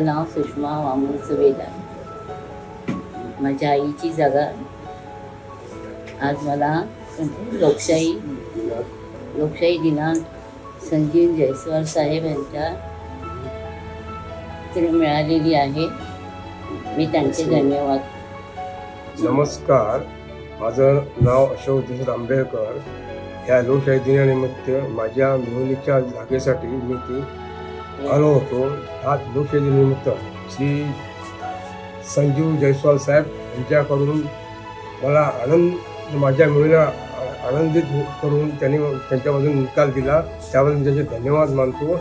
माझं नाव सुषमा वामन सुवेदा. माझ्या आईची जागा आज मला लोकशाही दिनांक संजीव जयस्वाल साहेब यांच्या मिळालेली आहे. मी त्यांचे धन्यवाद. नमस्कार, माझं नाव अशोक दिसत आंबेडकर. या लोकशाही दिनानिमित्त माझ्या मिळवणीच्या जागेसाठी मी ती आलो होतो. हा लोकशाही दिनानिमित्त श्री संजीव जयस्वाल साहेब यांच्याकडून मला माझ्या मिळवणीला आनंदित करून त्यांनी त्यांच्यामधून निकाल दिला. त्याबद्दल मी त्यांचे धन्यवाद मानतो.